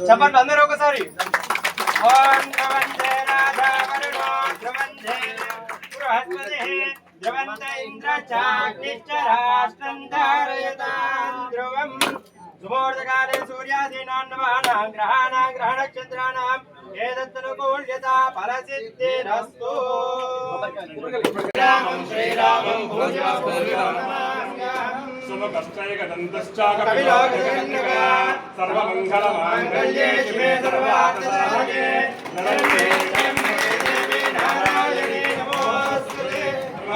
చెప్పండి అందరూ ఒకసారి. ఓం ధ్రువంతే రాధావరుణో ధ్రువంతే బృహస్పతిః ధ్రువంత ఇంద్రచాగ్నిశ్చ రాష్ట్రం ధారయతాం ధ్రువం. శుభోదకాలే సూర్యాదీనాం నవానాం గ్రహాణాం గ్రహనక్షత్రాణాం ఏదత్తనుకూల్యతా ఫలసిద్ధిరస్తు. శ్రీరామం శ్రీరామం సర్వమంగళమాంగళ్యే శివే సర్వార్థసాధకే నమస్తే దేవి నారాయణీ నమోస్తుతే.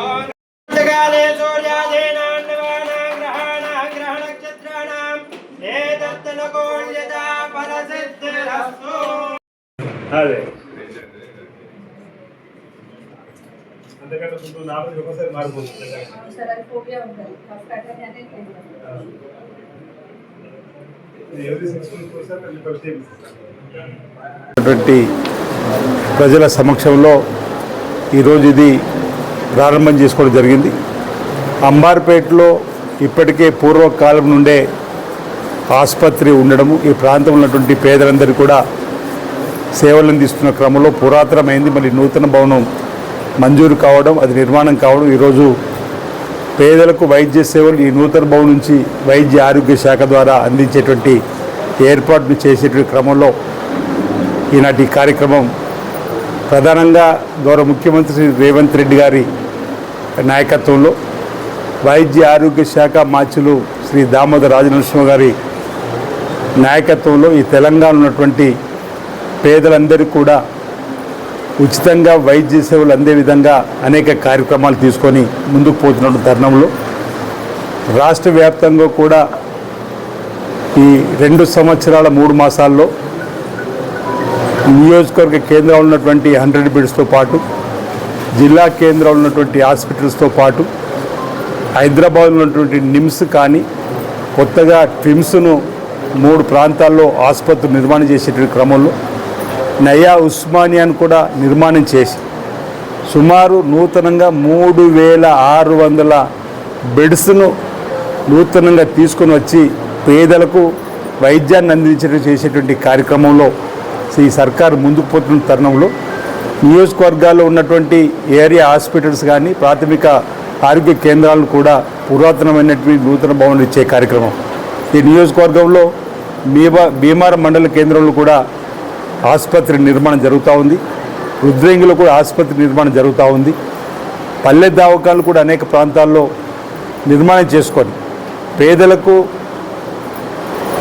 ఓంకాలే సూర్యాదీనాం నవానాం గ్రహాణాం గ్రహనక్షత్రాణాం ఏదత్తనుకూల్యతా ఫలసిద్ధిరస్తు. అదే అంతకంటే ముందు నాలుగు ఒకసారి మారిపోతుంది. ప్రజల సమక్షంలో ఈరోజు ఇది ప్రారంభం చేసుకోవడం జరిగింది. అంబార్పేటలో ఇప్పటికే పూర్వకాలం నుండే ఆసుపత్రి ఉండడము, ఈ ప్రాంతంలో ఉన్నటువంటి పేదలందరికీ కూడా సేవలు అందిస్తున్న క్రమంలో పురాతనమైంది. మళ్ళీ నూతన భవనం మంజూరు కావడం, అది నిర్మాణం కావడం, ఈరోజు పేదలకు వైద్య సేవలు ఈ నూతన భవనం నుంచి వైద్య ఆరోగ్య శాఖ ద్వారా అందించేటువంటి ఏర్పాట్లు చేసేటువంటి క్రమంలో ఈనాటి కార్యక్రమం ప్రధానంగా గౌరవ ముఖ్యమంత్రి శ్రీ రేవంత్ రెడ్డి గారి నాయకత్వంలో వైద్య ఆరోగ్య శాఖ మాచులు శ్రీ దామోదర రాజనరసింహ గారి నాయకత్వంలో ఈ తెలంగాణ ఉన్నటువంటి పేదలందరికీ కూడా ఉచితంగా వైద్య సేవలు అందే విధంగా అనేక కార్యక్రమాలు తీసుకొని ముందుకు పోతున్న తరుణంలో రాష్ట్ర వ్యాప్తంగా కూడా ఈ 2 సంవత్సరాల 3 మాసాల్లో నియోజకవర్గ కేంద్రంలో ఉన్నటువంటి 100 బెడ్స్తో పాటు జిల్లా కేంద్రంలో ఉన్నటువంటి హాస్పిటల్స్తో పాటు హైదరాబాద్లో ఉన్నటువంటి నిమ్స్ కానీ కొత్తగా ట్రిమ్స్ను 3 ప్రాంతాల్లో ఆసుపత్రులు నిర్మాణం చేసేటువంటి క్రమంలో నయా ఉస్మానియాను కూడా నిర్మాణం చేసి సుమారు నూతనంగా 3600 బెడ్స్ను నూతనంగా తీసుకొని వచ్చి పేదలకు వైద్యాన్ని చేసేటువంటి కార్యక్రమంలో ఈ సర్కారు ముందుకు పోతున్న తరుణంలో నియోజకవర్గాల్లో ఉన్నటువంటి ఏరియా హాస్పిటల్స్ కానీ ప్రాథమిక ఆరోగ్య కేంద్రాలను కూడా పురాతనమైనటువంటి నూతన భవనం ఇచ్చే కార్యక్రమం ఈ నియోజకవర్గంలో భీమారం మండల కేంద్రంలో కూడా ఆసుపత్రి నిర్మాణం జరుగుతూ ఉంది. రుద్రేంగిలో కూడా ఆసుపత్రి నిర్మాణం జరుగుతూ ఉంది. పల్లె దవాఖానాలు కూడా అనేక ప్రాంతాల్లో నిర్మాణం చేసుకొని పేదలకు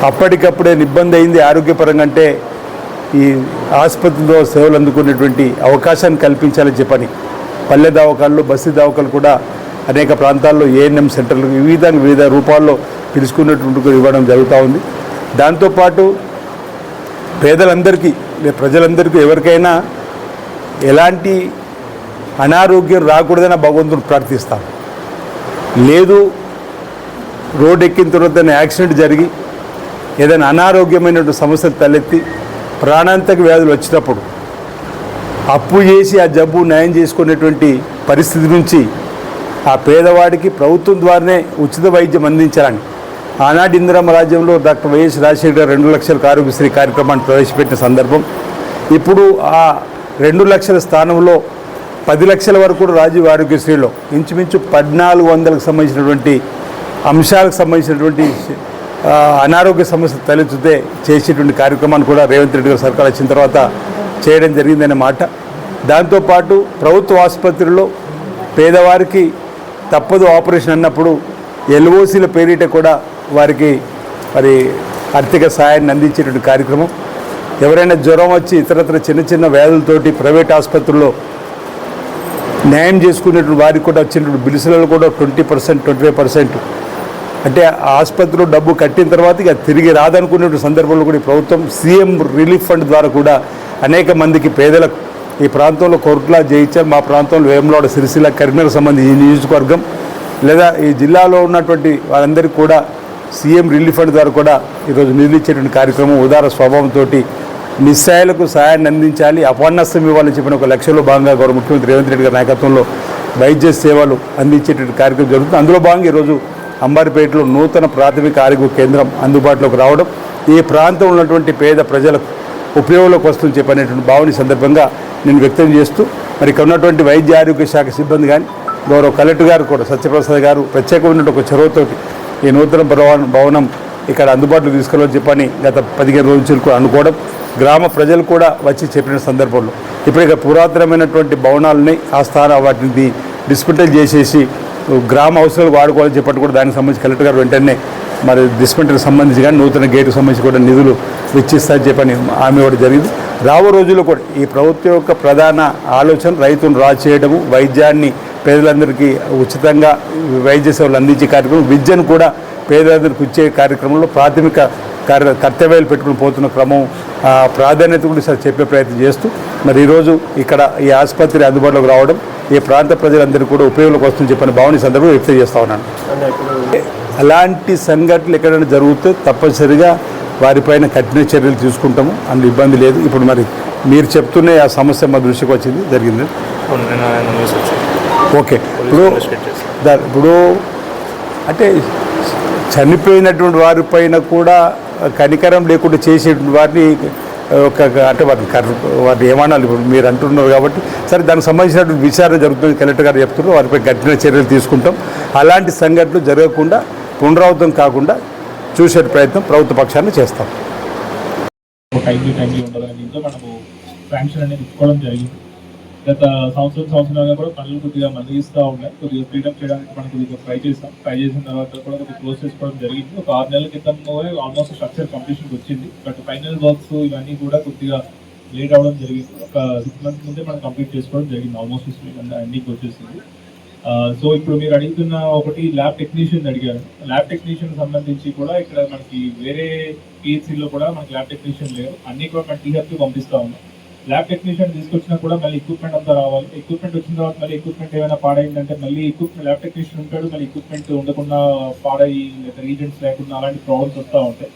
అప్పటికప్పుడే ఇబ్బంది అయింది ఆరోగ్యపరంగా అంటే ఈ ఆసుపత్రిలో సేవలు అందుకునేటువంటి అవకాశాన్ని కల్పించాలని చెప్పని పల్లె దవాఖానాలు బస్తీ దవాఖానాలు కూడా అనేక ప్రాంతాల్లో ఏఎన్ఎం సెంటర్లు వివిధ రూపాల్లో పిలుచుకున్నటువంటి ఇవ్వడం జరుగుతూ ఉంది. దాంతోపాటు పేదలందరికీ ప్రజలందరికీ ఎవరికైనా ఎలాంటి అనారోగ్యం రాకూడదని భగవంతుని ప్రార్థిస్తాం. లేదు రోడ్డు ఎక్కిన తర్వాత యాక్సిడెంట్ జరిగి ఏదైనా అనారోగ్యమైనటువంటి సమస్యలు తలెత్తి ప్రాణాంతక వ్యాధులు వచ్చినప్పుడు అప్పు చేసి ఆ జబ్బు నయం చేసుకునేటువంటి పరిస్థితి నుంచి ఆ పేదవాడికి ప్రభుత్వం ద్వారానే ఉచిత వైద్యం అందించాలని ఆనాటి ఇందిరమ్మ రాజ్యంలో డాక్టర్ వైఎస్ రాజశేఖర గారు 2 లక్షలకు ఆరోగ్యశ్రీ కార్యక్రమాన్ని ప్రవేశపెట్టిన సందర్భం. ఇప్పుడు ఆ 2 లక్షల స్థానంలో 10 లక్షల వరకు కూడా రాజీవ్ ఆరోగ్యశ్రీలో ఇంచుమించు 1400కు సంబంధించినటువంటి అంశాలకు సంబంధించినటువంటి అనారోగ్య సమస్య తలెత్తితే చేసేటువంటి కార్యక్రమాన్ని కూడా రేవంత్ రెడ్డి గారు సర్కార్ వచ్చిన తర్వాత చేయడం జరిగిందనే మాట. దాంతోపాటు ప్రభుత్వ ఆసుపత్రుల్లో పేదవారికి తప్పదు ఆపరేషన్ అన్నప్పుడు ఎల్ఓసీల పేరిట కూడా వారికి మరి ఆర్థిక సహాయాన్ని అందించేటువంటి కార్యక్రమం. ఎవరైనా జ్వరం వచ్చి ఇతరత్ర చిన్న వ్యాధులతోటి ప్రైవేట్ ఆసుపత్రుల్లో న్యాయం చేసుకునేటువంటి వారికి కూడా వచ్చినటువంటి బిల్సులలో కూడా 20%, 25% అంటే ఆసుపత్రిలో డబ్బు కట్టిన తర్వాత ఇక తిరిగి రాదనుకునే సందర్భంలో కూడా ప్రభుత్వం సీఎం రిలీఫ్ ఫండ్ ద్వారా కూడా అనేక మందికి పేదలకు ఈ ప్రాంతంలో కొర్ట్ల జయించారు, మా ప్రాంతంలో వేములవాడ సిరిసిల్ల కరీంనగర్ సంబంధించి ఈ నియోజకవర్గం లేదా ఈ జిల్లాలో ఉన్నటువంటి వారందరికీ కూడా సీఎం రిలీఫ్ ఫండ్ ద్వారా కూడా ఈరోజు నిధులు ఇచ్చేటువంటి కార్యక్రమం ఉదార స్వభావంతో నిస్సాయులకు సహాయాన్ని అందించాలి, అపన్నస్తం ఇవ్వాలని చెప్పిన ఒక లక్ష్యంలో భాగంగా గౌరవ ముఖ్యమంత్రి రేవంత్ రెడ్డి గారి నాయకత్వంలో వైద్య సేవలు అందించేటువంటి కార్యక్రమం జరుగుతుంది. అందులో భాగంగా ఈరోజు అంబారిపేటలో నూతన ప్రాథమిక ఆరోగ్య కేంద్రం అందుబాటులోకి రావడం, ఈ ప్రాంతంలో ఉన్నటువంటి పేద ప్రజలకు ఉపయోగంలోకి వస్తుందని చెప్పనేటువంటి భావన ఈ సందర్భంగా నేను వ్యక్తం చేస్తూ మరి ఇక్కడ ఉన్నటువంటి వైద్య ఆరోగ్య శాఖ సిబ్బంది కానీ గౌరవ కలెక్టర్ గారు కూడా సత్యప్రసాద్ గారు ప్రత్యేకమైన ఒక చొరవతోటి ఈ నూతన భవనం ఇక్కడ అందుబాటులో తీసుకెళ్ళని చెప్పని గత 15 రోజులకు అనుకోవడం, గ్రామ ప్రజలు కూడా వచ్చి చెప్పిన సందర్భంలో ఇప్పుడు ఇక పురాతనమైనటువంటి భవనాలని వాటిని డిస్మెంటల్ చేసేసి గ్రామ అవసరాలు వాడుకోవాలని చెప్పట్టు కూడా దానికి సంబంధించి కలెక్టర్ గారు వెంటనే మరి డిస్మెంటల్కి సంబంధించి కానీ నూతన గేటుకు సంబంధించి కూడా నిధులు వెచ్చిస్తారని చెప్పని హామీ కూడా జరిగింది. రాబో రోజుల్లో కూడా ఈ ప్రభుత్వం యొక్క ప్రధాన ఆలోచన రైతును రాజు చేయడము, వైద్యాన్ని పేదలందరికీ ఉచితంగా వైద్య సేవలు అందించే కార్యక్రమం, విద్యను కూడా పేదలందరికీ ఇచ్చే కార్యక్రమంలో ప్రాథమిక కర్తవ్యాలు పెట్టుకుని పోతున్న క్రమం ప్రాధాన్యత కూడా చెప్పే ప్రయత్నం చేస్తూ మరి ఈరోజు ఇక్కడ ఈ ఆసుపత్రి అందుబాటులోకి రావడం ఈ ప్రాంత ప్రజలందరికీ కూడా ఉపయోగంలోకి వస్తుందని చెప్పని భావన సందర్భంగా వ్యక్తం చేస్తూ ఉన్నాను. అలాంటి సంఘటనలు ఎక్కడైనా జరిగితే తప్పనిసరిగా వారిపైన కఠిన చర్యలు తీసుకుంటాము, అందులో ఇబ్బంది లేదు. ఇప్పుడు మరి మీరు చెప్తూనే ఆ సమస్య మా దృష్టికి వచ్చింది, జరిగింది. ఓకే, ఇప్పుడు అంటే చనిపోయినటువంటి వారిపైన కూడా కనికరం లేకుండా చేసేటువంటి వారిని అంటే వారిని ఏమనాలి ఇప్పుడు మీరు అంటున్నారు కాబట్టి సరే దానికి సంబంధించినటువంటి విచారణ జరుగుతుంది, కలెక్టర్ గారు చెప్తున్నారు, వారిపై కఠిన చర్యలు తీసుకుంటాం. అలాంటి సంఘటనలు జరగకుండా పునరావృతం కాకుండా చూసే ప్రయత్నం ప్రభుత్వ పక్షాన్ని చేస్తాం. టైంలీ ఉండదని దీంతో మనము శాంక్షన్ అనేది ఇచ్చుకోవడం జరిగింది. గత సంవత్సరాలుగా కూడా పనులు కొద్దిగా మందగిస్తూ ఉన్నాయి. కొద్దిగా ఫ్రీడమ్ చేయడానికి మనం కొద్దిగా ట్రై చేసిన తర్వాత కూడా కొద్దిగా క్లోజ్ చేసుకోవడం జరిగింది. ఒక 6 నెలల క్రితం ఆల్మోస్ట్ స్ట్రక్చర్ కంప్లీషన్కి వచ్చింది. బట్ ఫైనల్ వర్క్స్ ఇవన్నీ కూడా కొద్దిగా లేట్ అవ్వడం జరిగింది. ఒక 6 months ముందే మనం కంప్లీట్ చేసుకోవడం జరిగింది. ఆల్మోస్ట్ అన్నికి వచ్చేసింది. సో ఇప్పుడు మీరు అడుగుతున్న ఒకటి ల్యాబ్ టెక్నీషియన్ అడిగారు. ల్యాబ్ టెక్నీషియన్ సంబంధించి కూడా ఇక్కడ మనకి వేరే పిహెచ్సిలో కూడా మనకి ల్యాబ్ టెక్నీషియన్ లేరు, అన్ని కూడా మన టీహెచ్కి పంపిస్తూ ఉన్నాం. ల్యాబ్ టెక్నీషియన్ తీసుకొచ్చినా కూడా మళ్ళీ ఎక్విప్మెంట్ అంతా రావాలి. ఎక్విప్మెంట్ వచ్చిన తర్వాత మళ్ళీ ఎక్విప్మెంట్ ఏమైనా పాడైందంటే మళ్ళీ ల్యాబ్ టెక్నీషియన్ ఉంటాడు, మళ్ళీ ఎక్విప్మెంట్ ఉండకుండా పాడయి లేదా రీజన్స్ లేకుండా అలాంటి ప్రాబ్లమ్స్ వస్తూ ఉంటాయి.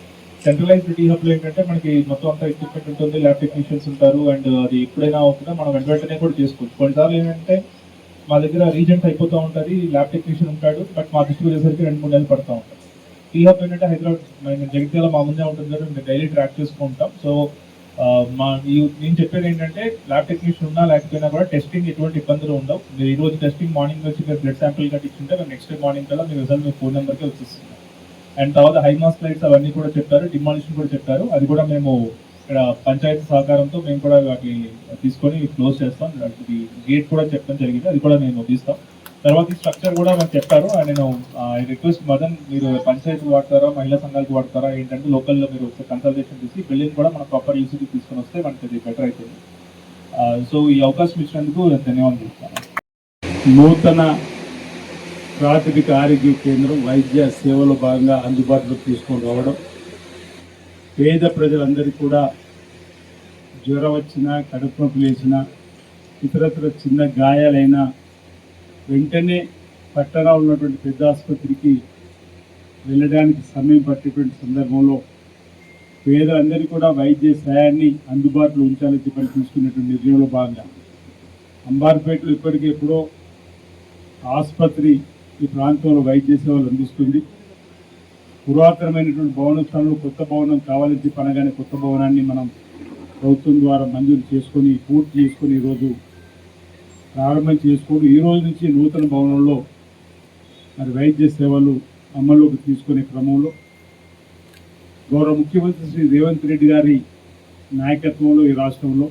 సెంట్రలైజ్డ్ టీహబ్లో ఏంటంటే మనకి మొత్తం అంతా ఎక్విప్మెంట్ ఉంటుంది, ల్యాబ్ టెక్నీషియన్స్ ఉంటారు, అండ్ అది ఎప్పుడైనా అవుతుందో మనం వెంటనే కూడా చేసుకోవచ్చు. కొన్నిసార్లు ఏంటంటే మా దగ్గర రీజెంట్ అయిపోతూ ఉంటుంది, ల్యాబ్ టెక్నీషియన్ ఉంటాడు, బట్ మా దృష్టికి వచ్చేసరికి 2-3 నెలలు పడుతూ ఉంటాయి. టీహబ్ ఏంటంటే హైదరాబాద్ జగిత్యాల మా ముందే ఉంటుంది కాబట్టి మేము డైలీ ట్రాక్ చేసుకుంటాం. సో నేను చెప్పేది ఏంటంటే ల్యాబ్ టెక్నీషియన్ ఉన్నా లేకపోయినా కూడా టెస్టింగ్ ఎటువంటి ఇబ్బందులు ఉండవు. మీరు ఈ రోజు టెస్టింగ్ మార్నింగ్ వచ్చి మీరు బ్లడ్ శాంపిల్ కట్టించుంటే మీరు నెక్స్ట్ డే మార్నింగ్ కల్లా మీ రిజల్ట్ మీ ఫోన్ నెంబర్కి వచ్చేస్తుంది. అండ్ తర్వాత హైమాస్ లైట్స్ అవన్నీ కూడా చెప్పారు, డిమాలిషన్ కూడా చెప్పారు. అది కూడా మేము ఇక్కడ పంచాయతీ సహకారంతో మేము కూడా వాటిని తీసుకొని క్లోజ్ చేస్తాం. గేట్ కూడా చెప్పడం జరిగింది, అది కూడా నేను తీస్తాం. తర్వాత ఈ స్ట్రక్చర్ కూడా నాకు చెప్పారు. నేను రిక్వెస్ట్ మదన్, మీరు పంచాయతీ వాడతారా మహిళా సంఘాలకు వాడతారా ఏంటంటే లోకల్లో మీరు ఒకసారి కన్సల్టేషన్ చేసి బిల్డింగ్ కూడా మన ప్రాపర్ యూసీకి తీసుకొని వస్తే మనకి అది బెటర్ అవుతుంది. సో ఈ అవకాశం ఇచ్చినందుకు ధన్యవాదాలు చెప్తాను. నూతన ప్రాథమిక ఆరోగ్య కేంద్రం వైద్య సేవలో భాగంగా అందుబాటులోకి తీసుకొని రావడం, పేద ప్రజలందరికీ కూడా జ్వరం వచ్చినా, కడుపు నొప్పి లేచినా, ఇతరత్ర చిన్న గాయాలైనా వెంటనే పట్టణంలో ఉన్నటువంటి పెద్ద ఆసుపత్రికి వెళ్ళడానికి సమయం పట్టేటువంటి సందర్భంలో పేదలందరికీ కూడా వైద్య సాయాన్ని అందుబాటులో ఉంచాలని చెప్పి తీసుకున్నటువంటి నిర్ణయంలో భాగంగా అంబార్పేటలో ఇప్పటికీ ఎప్పుడో ఆసుపత్రి ఈ ప్రాంతంలో వైద్య సేవలు అందిస్తుంది. పురాతనమైనటువంటి భవన స్థలంలో కొత్త భవనం కావాలని చెప్పి అనగానే కొత్త భవనాన్ని మనం ప్రభుత్వం ద్వారా మంజూరు చేసుకొని పూర్తి చేసుకొని ఈరోజు ప్రారంభం చేసుకోవడం, ఈ రోజు నుంచి నూతన భవనంలో మరి వైద్య సేవలు అమల్లోకి తీసుకునే క్రమంలో గౌరవ ముఖ్యమంత్రి శ్రీ రేవంత్ రెడ్డి గారి నాయకత్వంలో ఈ రాష్ట్రంలో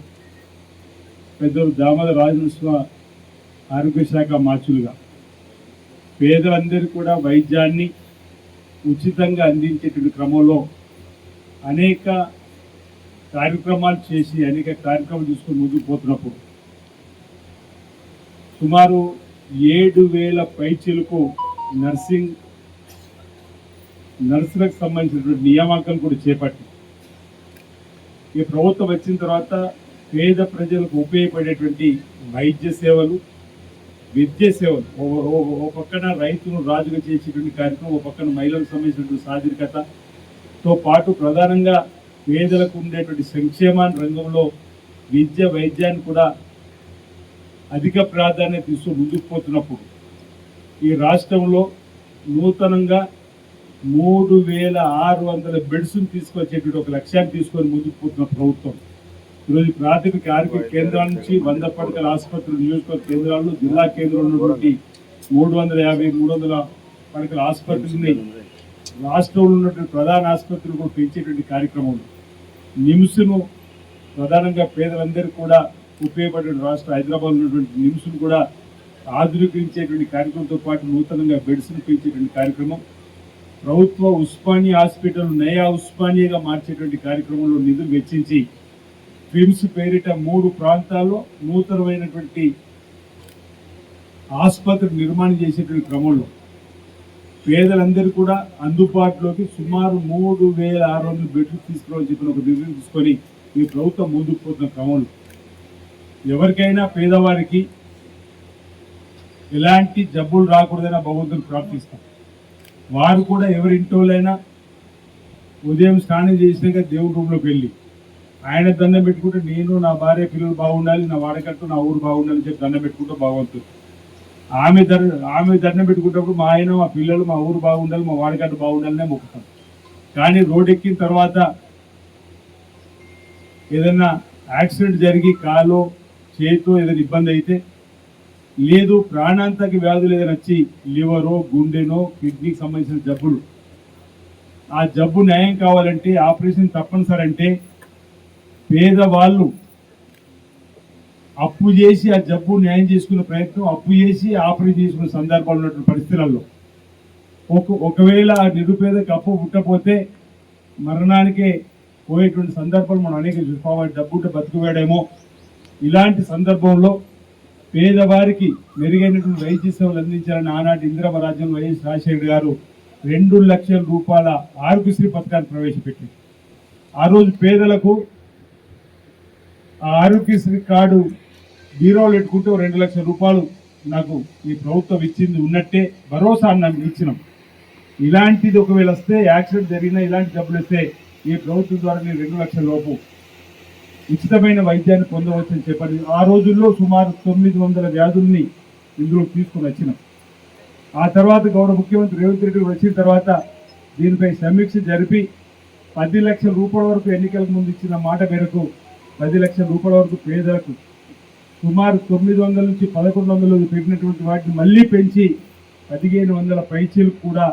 పెద్దలు దామోదర రాజనరసింహ ఆరోగ్య శాఖ మార్చులుగా పేదలందరికీ కూడా వైద్యాన్ని ఉచితంగా అందించేటువంటి క్రమంలో అనేక కార్యక్రమాలు చేసి అనేక కార్యక్రమాలు తీసుకొని ముందుకు పోతున్నప్పుడు సుమారు 7,000 పైచీలకు నర్సులకు సంబంధించినటువంటి నియామకాలు కూడా చేపట్టి ఈ ప్రభుత్వం వచ్చిన తర్వాత పేద ప్రజలకు ఉపయోగపడేటువంటి వైద్య సేవలు, విద్య సేవలు, ఓ పక్కన రైతును రాజుగా చేసేటువంటి కార్యక్రమం, ఓ పక్కన మహిళలకు సంబంధించినటువంటి సాధికారతతో పాటు ప్రధానంగా పేదలకు ఉండేటువంటి సంక్షేమ రంగంలో విద్య, వైద్యాన్ని కూడా అధిక ప్రాధాన్యత ఇస్తూ ముందుకు పోతున్నప్పుడు ఈ రాష్ట్రంలో నూతనంగా 3600 బెడ్స్ తీసుకొచ్చేటువంటి ఒక లక్ష్యాన్ని తీసుకొని ముందుకు పోతున్న ప్రభుత్వం ఈరోజు ప్రాథమిక ఆరోగ్య కేంద్రాల నుంచి 100 పడకల ఆసుపత్రులు, నియోజకవర్గ కేంద్రాల్లో, జిల్లా కేంద్రంలో ఉన్నటువంటి 350-300 పడకల ఆసుపత్రులని రాష్ట్రంలో ఉన్నటువంటి ప్రధాన ఆసుపత్రులు కూడా పెంచేటువంటి కార్యక్రమం. నిమ్స్ను ప్రధానంగా పేదలందరికీ కూడా ఉపయోగపడే రాష్ట్ర హైదరాబాద్ ఉన్నటువంటి నిమ్స్ను కూడా ఆధునీకరించేటువంటి కార్యక్రమంతో పాటు నూతనంగా బెడ్స్ను పెంచేటువంటి కార్యక్రమం, ప్రభుత్వ ఉస్మానియా హాస్పిటల్ నయా ఉస్మానియాగా మార్చేటువంటి కార్యక్రమంలో నిధులు వెచ్చించి ట్విమ్స్ పేరిట 3 ప్రాంతాల్లో నూతనమైనటువంటి ఆసుపత్రి నిర్మాణం చేసేటువంటి క్రమంలో పేదలందరూ కూడా అందుబాటులోకి సుమారు 3600 బెడ్లు తీసుకురావాలని చెప్పిన ఒక నిర్ణయం తీసుకొని ఈ ప్రభుత్వం ముందుకు పోతున్న క్రమంలో ఎవరికైనా పేదవారికి ఎలాంటి జబ్బులు రాకూడదైనా భగవంతుని ప్రార్థిస్తాం. వారు కూడా ఎవరింటోళ్ళైనా ఉదయం స్నానం చేసినాక దేవుడి రూమ్లోకి వెళ్ళి ఆయన దండం పెట్టుకుంటే నేను నా భార్య పిల్లలు బాగుండాలి, నా వాడకట్టు నా ఊరు బాగుండాలని చెప్పి దండం పెట్టుకుంటూ భగవంతుడు ఆమె దండం పెట్టుకున్నప్పుడు మా ఆయన మా పిల్లలు మా ఊరు బాగుండాలి, మా వాడకట్టు బాగుండాలనే మొక్కుతాం. కానీ రోడ్ ఎక్కిన తర్వాత ఏదైనా యాక్సిడెంట్ జరిగి కాలో చేతితో ఏదైనా ఇబ్బంది అయితే, లేదు ప్రాణాంతక వ్యాధులు ఏదైనా వచ్చి లివరో గుండెనో కిడ్నీకి సంబంధించిన జబ్బులు, ఆ జబ్బు న్యాయం కావాలంటే ఆపరేషన్ తప్పనిసరి అంటే పేదవాళ్ళు అప్పు చేసి ఆ జబ్బు న్యాయం చేసుకునే ప్రయత్నం, అప్పు చేసి ఆపరేషన్ చేసుకునే సందర్భాలు ఉన్నటువంటి పరిస్థితులలో ఒకవేళ ఆ నిరుపేదకి అప్పు పుట్టపోతే మరణానికే పోయేటువంటి సందర్భాలు మనం అనేక చూసుకోవాలి. డబ్బుంటే బతుకువేడేమో. ఇలాంటి సందర్భంలో పేదవారికి మెరుగైనటువంటి వైద్య సేవలు అందించాలని ఆనాటి ఇందిరమ్మ రాజ్యం వైఎస్ రాజశేఖర్ గారు 2 లక్షల రూపాయల ఆరోగ్యశ్రీ పథకాన్ని ప్రవేశపెట్టింది. ఆ రోజు పేదలకు ఆ ఆరోగ్యశ్రీ కార్డు బీరోలు పెట్టుకుంటూ 2 లక్షల రూపాయలు నాకు ఈ ప్రభుత్వం ఇచ్చింది ఉన్నట్టే భరోసా అన్నాను ఇచ్చినాం. ఇలాంటిది ఒకవేళ వస్తే, యాక్సిడెంట్ జరిగినా ఇలాంటి జబ్బులు వస్తే ఈ ప్రభుత్వం ద్వారా నేను 2 లక్షల లోపు ఉచితమైన వైద్యాన్ని పొందవచ్చని చెప్పండి. ఆ రోజుల్లో సుమారు 900 వ్యాధుల్ని ఇందులో తీసుకుని వచ్చినాం. ఆ తర్వాత గౌరవ ముఖ్యమంత్రి రేవంత్ రెడ్డి వచ్చిన తర్వాత దీనిపై సమీక్ష జరిపి 10 లక్షల రూపాయల వరకు ఎన్నికలకు ముందు ఇచ్చిన మాట మేరకు 10 లక్షల రూపాయల వరకు పేదలకు సుమారు 900 నుంచి 1100 పెట్టినటువంటి వాటిని మళ్ళీ పెంచి 1500 పైచీలకు కూడా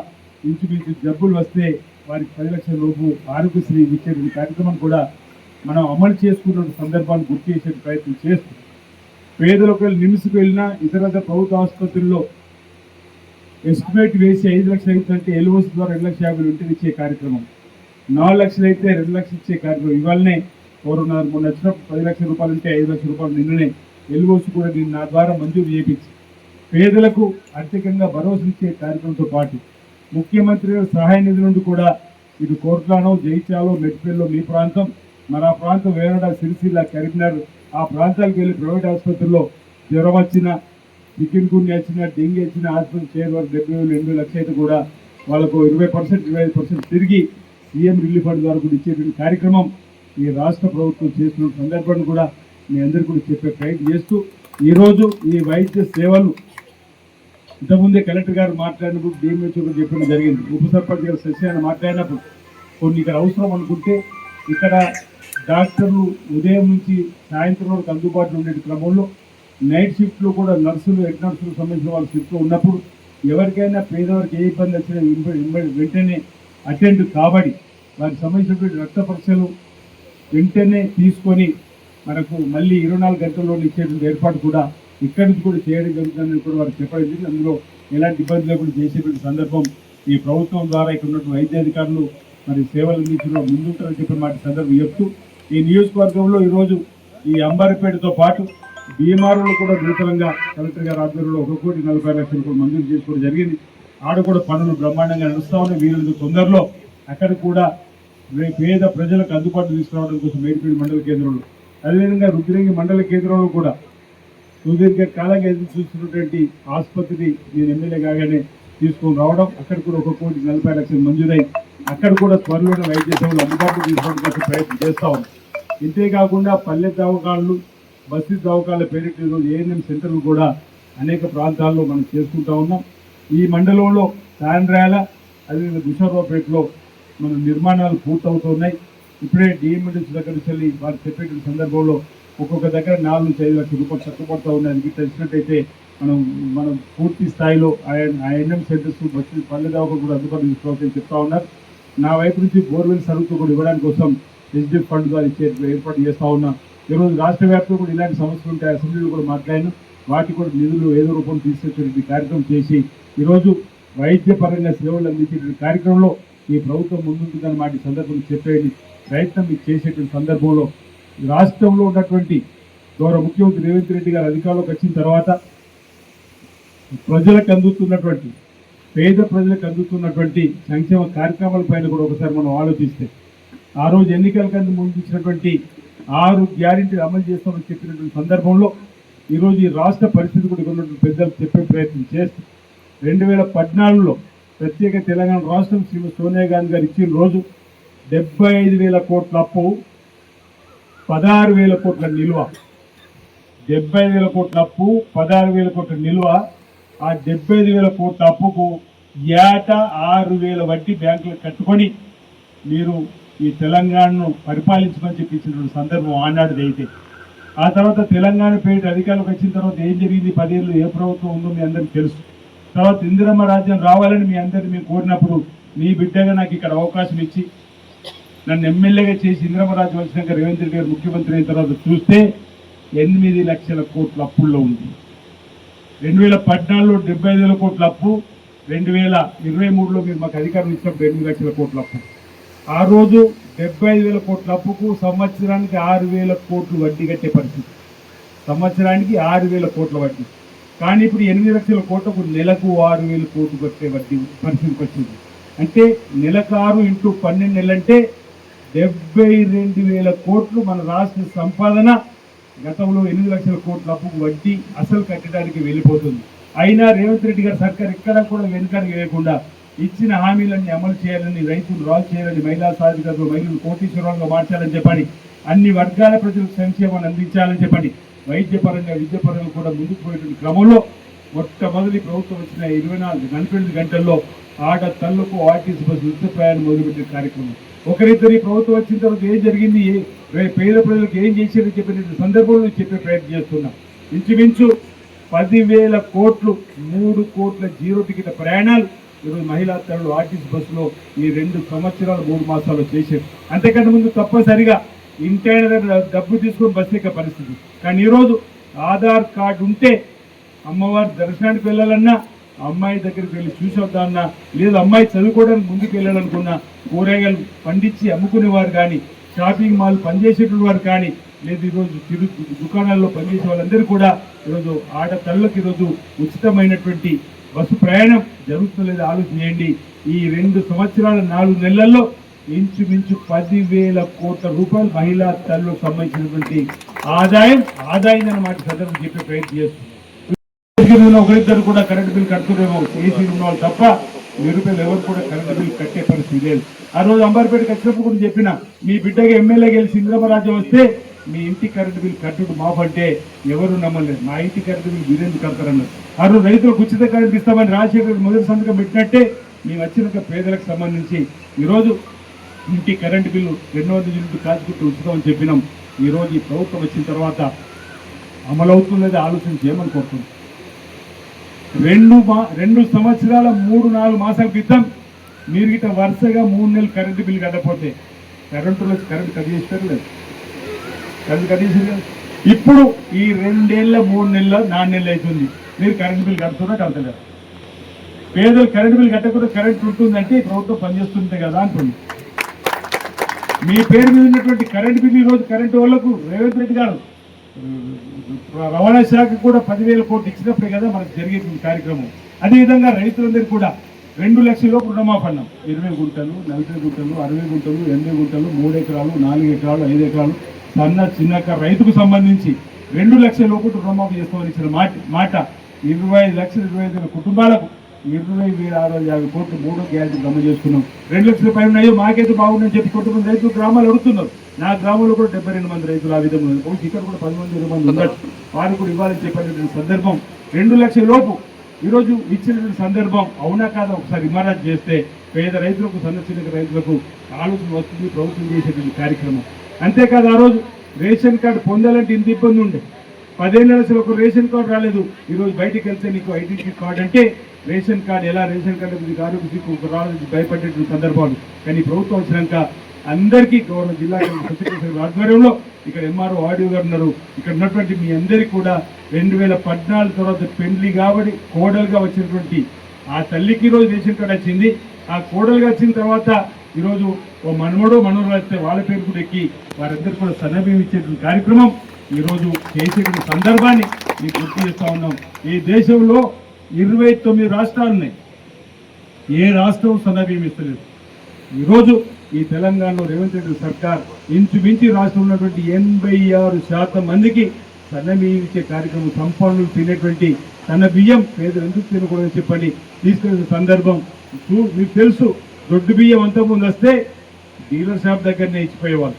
ఇంచుమించు జబ్బులు వస్తే వారికి 10 లక్షల లోపు ఆరోగ్యశ్రీ ఇచ్చేటువంటి కార్యక్రమం కూడా మనం అమలు చేసుకున్న సందర్భాన్ని గుర్తు చేసే ప్రయత్నం చేస్తున్నాం. పేదలకు నిమ్స్కి వెళ్ళినా ఇతర ప్రభుత్వ ఆసుపత్రుల్లో ఎస్టిమేట్ వేసి 5 లక్షలు అయితే ఎల్ఓసి ద్వారా 2,50,000 ఇంటికి ఇచ్చే కార్యక్రమం, 4 లక్షలు అయితే 2 లక్షలు ఇచ్చే కార్యక్రమం ఇవాళనే కోరున్నారు. మొన్న వచ్చినప్పుడు 10 లక్షల రూపాయలు అంటే 5 లక్షల రూపాయలు నిన్ననే ఎల్ఓసి కూడా నేను నా ద్వారా మంజూరు చేయించి పేదలకు ఆర్థికంగా భరోసా ఇచ్చే కార్యక్రమంతో పాటు ముఖ్యమంత్రి సహాయ నిధి నుండి కూడా ఇటు కోర్ట్లానో, జైత్యాలో, మెట్పల్లిలో మీ ప్రాంతం, మన ప్రాంతం వేరడ, సిరిసిల్ల, కరీంనగర్ ఆ ప్రాంతాలకు వెళ్ళి ప్రైవేట్ ఆసుపత్రుల్లో జ్వరం వచ్చిన, చికెన్ గున్యా వచ్చిన, డెంగీ వచ్చిన ఆసుపత్రి చేరే వరకు 70,000-80,000 లక్షలు అయితే కూడా వాళ్ళకు 20%, 25% తిరిగి సీఎం రిలీఫ్ ఫండ్ ద్వారా కూడా ఇచ్చేటువంటి కార్యక్రమం ఈ రాష్ట్ర ప్రభుత్వం చేస్తున్న సందర్భాన్ని కూడా మీ అందరికీ కూడా చెప్పే ప్రయత్నం చేస్తూ ఈరోజు ఈ వైద్య సేవలు ఇంతకుముందే కలెక్టర్ గారు మాట్లాడినప్పుడు డిఎంహెచ్ఓ కూడా చెప్పడం జరిగింది. ఉప సర్పంచ్ గారు సత్యనారాయణ మాట్లాడినప్పుడు కొన్ని ఇక్కడ అవసరం అనుకుంటే ఇక్కడ డాక్టర్లు ఉదయం నుంచి సాయంత్రం వరకు అందుబాటులో ఉండే క్రమంలో నైట్ షిఫ్ట్లో కూడా నర్సులు, హెడ్ నర్సులకు సంబంధించిన వాళ్ళ షిఫ్ట్లో ఉన్నప్పుడు ఎవరికైనా పేదవారికి ఏ ఇబ్బంది వచ్చినా వెంటనే అటెండ్ కాబడి వారికి సంబంధించినటువంటి రక్త పరీక్షలు వెంటనే తీసుకొని మనకు మళ్ళీ 24 గంటల్లో ఇచ్చేటువంటి ఏర్పాటు కూడా ఇక్కడి నుంచి కూడా చేయడం జరుగుతుందని కూడా వారికి చెప్పడం. అందులో ఎలాంటి ఇబ్బంది లేకుండా చేసేటువంటి సందర్భం ఈ ప్రభుత్వం ద్వారా ఇక్కడ ఉన్నటువంటి వైద్యాధికారులు మరి సేవలు అందించడం ముందుంటారని చెప్పిన మాట సందర్భం చెప్తూ ఈ నియోజకవర్గంలో ఈరోజు ఈ అంబారిపేటతో పాటు బీమారులు కూడా నూతనంగా కలెక్టర్ గారి ఆధ్వర్యంలో 1,40,00,000 కూడా మంజూరు చేసుకోవడం జరిగింది. ఆడ కూడా పనులు బ్రహ్మాండంగా నడుస్తూ ఉన్నాయి. వీళ్ళు తొందరలో అక్కడ కూడా పేద ప్రజలకు అందుబాటులో తీసుకురావడం కోసం మేడిపేట మండల కేంద్రంలో, అదేవిధంగా రుద్రంగి మండల కేంద్రంలో కూడా సుదీర్ఘ కాలంగా ఎదురు చూస్తున్నటువంటి ఆసుపత్రి నేను ఎమ్మెల్యే కాగానే తీసుకొని రావడం, అక్కడ కూడా 1,40,00,000 మంజూరై అక్కడ కూడా త్వరలోనే వైద్య సేవలు అందుబాటులో తీసుకోవడం కోసం ప్రయత్నం చేస్తూ ఉన్నాం. ఇంతేకాకుండా పల్లె దవాఖానాలు, బస్తీ దవాఖానాల పేరిట ఏఎన్ఎం సెంటర్లు కూడా అనేక ప్రాంతాల్లో మనం చేసుకుంటా ఉన్నాం. ఈ మండలంలో తాండ్రాల, అదేవిధంగా దుషారావుపేటలో మన నిర్మాణాలు పూర్తవుతున్నాయి. ఇప్పుడే డిఎంఎస్ దగ్గర నుంచి వెళ్ళి వారు చెప్పే సందర్భంలో ఒక్కొక్క దగ్గర 4 నుంచి 5 లక్షల రూపాయలు తక్కువపడతా ఉన్నాయి. మీకు తెలిసినట్టయితే మనం పూర్తి స్థాయిలో ఐఎన్ఎం సెంటర్స్ బస్సు పల్లె దవాఖాన కూడా అందుబాటులో తీసుకోవాలని చెప్తా ఉన్నారు. నా వైపు నుంచి బోర్వెల్ సర్వీస్ కూడా ఇవ్వడానికి కోసం ఎస్డిఎఫ్ ఫండ్ ద్వారా ఏర్పాటు చేస్తూ ఉన్నా. ఈరోజు రాష్ట్ర వ్యాప్తంగా కూడా ఇలాంటి సమస్యలు ఉంటాయి. అసెంబ్లీలో కూడా మాట్లాడినా వాటికి కూడా నిధులు ఏదో రూపం తీసుకొచ్చే కార్యక్రమం చేసి ఈరోజు వైద్యపరంగా సేవలు అందించే కార్యక్రమంలో ఈ ప్రభుత్వం ముందుంటుందని మాట సందర్భంగా చెప్పేది ప్రయత్నం మీకు చేసేటువంటి సందర్భంలో రాష్ట్రంలో ఉన్నటువంటి గౌరవ ముఖ్యమంత్రి రేవంత్ రెడ్డి గారు అధికారంలోకి వచ్చిన తర్వాత ప్రజలకు అందుతున్నటువంటి పేద ప్రజలకు అందుతున్నటువంటి సంక్షేమ కార్యక్రమాలపైన కూడా ఒకసారి మనం ఆలోచిస్తే ఆ రోజు ఎన్నికల కంటే ముందు ఇచ్చినటువంటి 6 గ్యారెంటీలు అమలు చేస్తామని చెప్పినటువంటి సందర్భంలో ఈరోజు ఈ రాష్ట్ర పరిస్థితి కూడా ఉన్నటువంటి పెద్దలు చెప్పే ప్రయత్నం చేస్తూ 2014లో ప్రత్యేక తెలంగాణ రాష్ట్రం శ్రీమతి సోనియా గాంధీ గారు ఇచ్చిన రోజు 75,000 కోట్ల అప్పు 16,000 కోట్ల నిల్వ. 75,000 కోట్ల అప్పు 16,000 కోట్ల నిల్వ. ఆ 75,000 కోట్ల అప్పుకు ఏటా 6,000 వడ్డీ బ్యాంకులకు కట్టుకొని మీరు ఈ తెలంగాణను పరిపాలించమని చెప్పించినటువంటి సందర్భం ఆనాటిది. అయితే ఆ తర్వాత తెలంగాణ పేట అధికారులకు వచ్చిన తర్వాత ఏం జరిగింది, 10 ఏళ్ళు ఏ ప్రభుత్వం ఉందో మీ అందరికీ తెలుసు. తర్వాత ఇందిరమ్మ రాజ్యం రావాలని మీ అందరినీ మేము కోరినప్పుడు మీ బిడ్డగా నాకు ఇక్కడ అవకాశం ఇచ్చి నన్ను ఎమ్మెల్యేగా చేసి ఇందిరమ్మ రాజ్యం వచ్చినాక రేవంత్ రెడ్డి గారు ముఖ్యమంత్రి అయిన తర్వాత చూస్తే 8 లక్షల కోట్ల అప్పుల్లో ఉంది. 2014లో 75,000 కోట్ల అప్పు, 2023లో మీరు మాకు అధికారం ఇచ్చినప్పుడు 8 లక్షల కోట్ల అప్పు. ఆ రోజు 75,000 కోట్ల అప్పుకు సంవత్సరానికి 6,000 కోట్లు వడ్డీ కట్టే పరిస్థితి. సంవత్సరానికి 6,000 కోట్ల వడ్డీ. కానీ ఇప్పుడు 8 లక్షల కోట్లకు నెలకు 6,000 కోట్లు కట్టే వడ్డీ పరిస్థితికి వచ్చింది. అంటే నెలకు 6 ఇంటూ 12 నెలలంటే 72,000 కోట్లు మన రాష్ట్ర సంపాదన గతంలో 8 లక్షల కోట్ల అప్పుకు వడ్డీ అసలు కట్టడానికి వెళ్ళిపోతుంది. అయినా రేవంత్ రెడ్డి గారి సర్కార్ ఎక్కడా కూడా వెనుకడుగు వేయకుండా ఇచ్చిన హామీలన్నీ అమలు చేయాలని, రైతులు రాజు చేయాలని, మహిళా సాధికారులు మహిళలు కోటీశ్వరంగా మార్చాలని చెప్పని, అన్ని వర్గాల ప్రజలకు సంక్షేమాన్ని అందించాలని చెప్పని, వైద్యపరంగా విద్యాపరంగా కూడా ముందుకు పోయేటువంటి క్రమంలో మొట్టమొదటి ప్రభుత్వం వచ్చిన 48 గంటల్లో ఆడ తల్లుకు ఆర్టీసీ బస్సు ఉచిత ప్రయాణం మొదలుపెట్టిన కార్యక్రమం. ఒకరిద్దరి ప్రభుత్వం వచ్చిన తర్వాత ఏం జరిగింది, పేద ప్రజలకు ఏం చేశారని చెప్పిన సందర్భంలో చెప్పే ప్రయత్నం చేస్తున్నాం. ఇంచుమించు 10,000 కోట్లు, 3 కోట్ల జీరో టికెట్ ప్రయాణాలు ఈరోజు మహిళా తల్లులు ఆర్టీసీ బస్సులో ఈ 2 సంవత్సరాలు 3 మాసాలు చేశారు. అంతకంటే ముందు తప్పనిసరిగా ఇంటైన దగ్గర డబ్బు తీసుకొని బస్సు ఎక్కే పరిస్థితి. కానీ ఈరోజు ఆధార్ కార్డు ఉంటే అమ్మవారి దర్శనానికి వెళ్ళాలన్నా, అమ్మాయి దగ్గరికి వెళ్ళి చూసి వద్దామన్నా, లేదా అమ్మాయి చదువుకోవడానికి ముందుకు వెళ్ళాలనుకున్నా, కూరగాయలు పండించి అమ్ముకునేవారు కానీ, షాపింగ్ మాల్ పనిచేసేటువంటి వారు కానీ, లేదు ఈరోజు చిరు దుకాణాల్లో పనిచేసే వాళ్ళందరూ కూడా ఈరోజు ఆడతల్లకు ఈరోజు ఉచితమైనటువంటి బస్సు ప్రయాణం జరుగుతుందో ఆలోచన చేయండి. ఈ 2 సంవత్సరాల 4 నెలల్లో ఇంచుమించు 10,000 కోట్ల రూపాయలు మహిళా తల్లులకు సంబంధించినటువంటి ఆదాయం అన్నమాట సందర్భం చెప్పే ప్రయత్నం చేస్తుంది. ఒకరిద్దరు కూడా కరెంటు బిల్ కడుతురేమో ఏసీ ఉన్న వాళ్ళు తప్ప నిరుపేదలు ఎవరు కూడా కరెంటు బిల్ కట్టే పరిస్థితి లేదు. ఆ రోజు అంబార్పేటకి వచ్చినప్పుడు కూడా చెప్పిన, మీ బిడ్డగా ఎమ్మెల్యే గెలిచి ఇందిరమ్మ రాజ్యం వస్తే మీ ఇంటి కరెంటు బిల్ కట్టుడు మాఫ్ అంటే ఎవరు నమ్మలేదు. మా ఇంటి కరెంటు బిల్ మీరెందుకు కడతారన్నారు. ఆ రోజు రైతులకు ఉచిత కరెంటు ఇస్తామని రాజశేఖర్ మొదటి సంతకం పెట్టినట్టే మేము వచ్చినాక పేదలకు సంబంధించి ఈరోజు ఇంటి కరెంటు బిల్లు 200 యూనిట్లు కాచుకుంటూ ఉచితం అని చెప్పినాం. ఈరోజు ఈ ప్రభుత్వం వచ్చిన తర్వాత అమలవుతున్నది ఆలోచన చేయమని కోరుతున్నాం. 2 సంవత్సరాల 3-4 మాసాల క్రితం మీరు గిట్ట వరుసగా 3 నెలలు కరెంటు బిల్లు కట్టకపోతే కరెంటు కట్ చేస్తారు లేదు, కరెంటు కట్ చేసారు కదా. ఇప్పుడు ఈ 2 ఏళ్ళ 3 నెలల 4 నెలలు అవుతుంది, మీరు కరెంటు బిల్ కడుతున్నా కడతలేరు. పేదలు కరెంటు బిల్ కట్టకుండా కరెంట్ ఉంటుందంటే ప్రభుత్వం పనిచేస్తుంది కదా అంటుంది. మీ పేరు మీద ఉన్నటువంటి కరెంటు బిల్లు ఈరోజు కరెంటు వాళ్ళకు రేవంత్ రెడ్డి గారు రవాణా శాఖ కూడా 10,000 కోట్లు ఇచ్చినప్పుడే కదా మనకు జరిగేటువంటి కార్యక్రమం. అదేవిధంగా రైతులందరికీ కూడా 2 లక్షల లోపు రుణమాఫీ అన్నాం. 20 గుంటలు, 40 గుంటలు, 60 గుంటలు, 80 గుంటలు, 3 ఎకరాలు, 4 ఎకరాలు, 5 ఎకరాలు సన్న చిన్నక రైతుకు సంబంధించి 2 లక్షల లోపు రుణమాఫీ చేస్తామని ఇచ్చిన మాట 25 లక్షల 25,000 కుటుంబాలకు 20,650 కోట్లు 3వ గ్యారెంటీ జమ చేసుకున్నాం. 2 లక్షల పైన ఉన్నాయో మాకైతే బాగుందని చెప్పి కొంతమంది రైతులు గ్రామాలు అడుగుతున్నారు. నా గ్రామంలో కూడా 72 మంది రైతులు ఆ విధంగా ఉన్నారు. ఇక్కడ కూడా 10 మంది 20 మంది ఉండొచ్చు, వారు కూడా ఇవ్వాలని చెప్పేటువంటి సందర్భం. 2 లక్షల లోపు ఈరోజు ఇచ్చిన సందర్భం అవునా కాదా ఒకసారి ఇమారత్ చేస్తే పేద రైతులకు సన్న చిన్న రైతులకు ఆలోచన వస్తుంది ప్రభుత్వం చేసేటువంటి కార్యక్రమం. అంతేకాదు ఆ రోజు రేషన్ కార్డు పొందాలంటే ఇంత ఇబ్బంది ఉండే. 10 ఏళ్ళ అసలు ఒక రేషన్ కార్డు రాలేదు. ఈరోజు బయటికి వెళ్తే నీకు ఐడెంటిటీ కార్డు అంటే రేషన్ కార్డు ఎలా రేషన్ కార్డు మీకు ఆరోగ్యశ్రీకి రావాలని భయపడేటువంటి సందర్భాలు. కానీ ప్రభుత్వం వచ్చినాక అందరికీ గవర్నర్ జిల్లా సచివ ఆధ్వర్యంలో ఇక్కడ ఎంఆర్ఓ ఆడియో గారు ఉన్నారు. ఇక్కడ ఉన్నటువంటి మీ అందరికీ కూడా 2014 తర్వాత పెండ్లి కాబట్టి కోడలుగా వచ్చినటువంటి ఆ తల్లికి ఈరోజు రేషన్ కార్డు వచ్చింది. ఆ కోడలుగా వచ్చిన తర్వాత ఈరోజు ఓ మనమడో మనోరు వస్తే వాళ్ళ పేరు కూడా ఎక్కి వారందరూ కూడా సన్నబియ్యం ఇచ్చేటువంటి కార్యక్రమం ఈరోజు చేసేటువంటి సందర్భాన్ని మీకు గుర్తు చేస్తూ ఉన్నాం. ఈ దేశంలో 29 రాష్ట్రాలు ఉన్నాయి. ఏ రాష్ట్రం సన్నబియ్యం ఇస్తలేదు. ఈరోజు ఈ తెలంగాణలో రేవంత్ రెడ్డి సర్కార్ ఇంచుమించి రాష్ట్రంలో ఉన్నటువంటి 86% మందికి సన్న బియ్యం ఇచ్చే కార్యక్రమం సంపన్నులు తినేటువంటి సన్న బియ్యం పేదలు ఎందుకు తినకూడదని చెప్పండి తీసుకునే సందర్భం. మీకు తెలుసు దొడ్డు బియ్యం అంతకుముందు వస్తే డీలర్ షాప్ దగ్గరనే ఇచ్చిపోయేవాళ్ళు,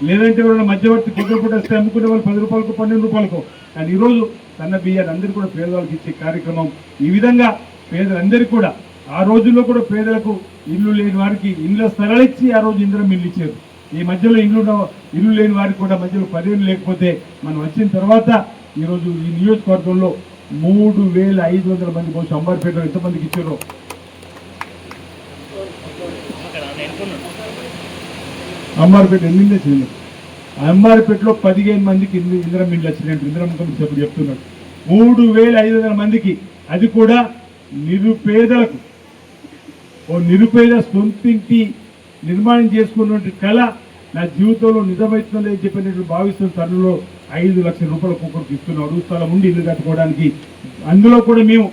లేదంటే ఎవరైనా మధ్యవర్తి పొద్దుపూట వస్తే అమ్ముకునే వాళ్ళు 10 రూపాయలకు 12 రూపాయలకు. కానీ ఈరోజు సన్న బియ్యాన్ని అందరికీ కూడా పేదవాళ్ళకి ఇచ్చే కార్యక్రమం. ఈ విధంగా పేదలందరికీ కూడా ఆ రోజుల్లో కూడా పేదలకు ఇల్లు లేని వారికి ఇళ్ళ స్థలాలు ఇచ్చి ఆ రోజు ఇందిరమ్మ ఇల్లు ఇచ్చారు. ఈ మధ్యలో ఇల్లు లేని వారికి కూడా మధ్యలో 10 ఏళ్ళు లేకపోతే మనం వచ్చిన తర్వాత ఈరోజు ఈ నియోజకవర్గంలో 3500 మంది కోసం అంబార్పేటలో ఎంతమందికి ఇచ్చారో అంబార్పేట ఎన్ని వచ్చింది. అంబార్పేటలో 15 మందికి ఇందిరమ్మ ఇల్లు వచ్చినట్టు ఇందిరమ్మ కమిటీ సభ్యుడు చెప్తున్నాడు. 3500 మందికి, అది కూడా నిరుపేదలకు. ఓ నిరుపేద సొంతింటి నిర్మాణం చేసుకున్నటువంటి కళ నా జీవితంలో నిజమవుతుందో లేదని చెప్పినట్టు భావిస్తున్న తరుణంలో 5 లక్షల రూపాయల ఒక్కొక్కరికి ఇస్తున్నాం. అడుగు స్థలం ఉండి ఇల్లు కట్టుకోవడానికి. అందులో కూడా మేము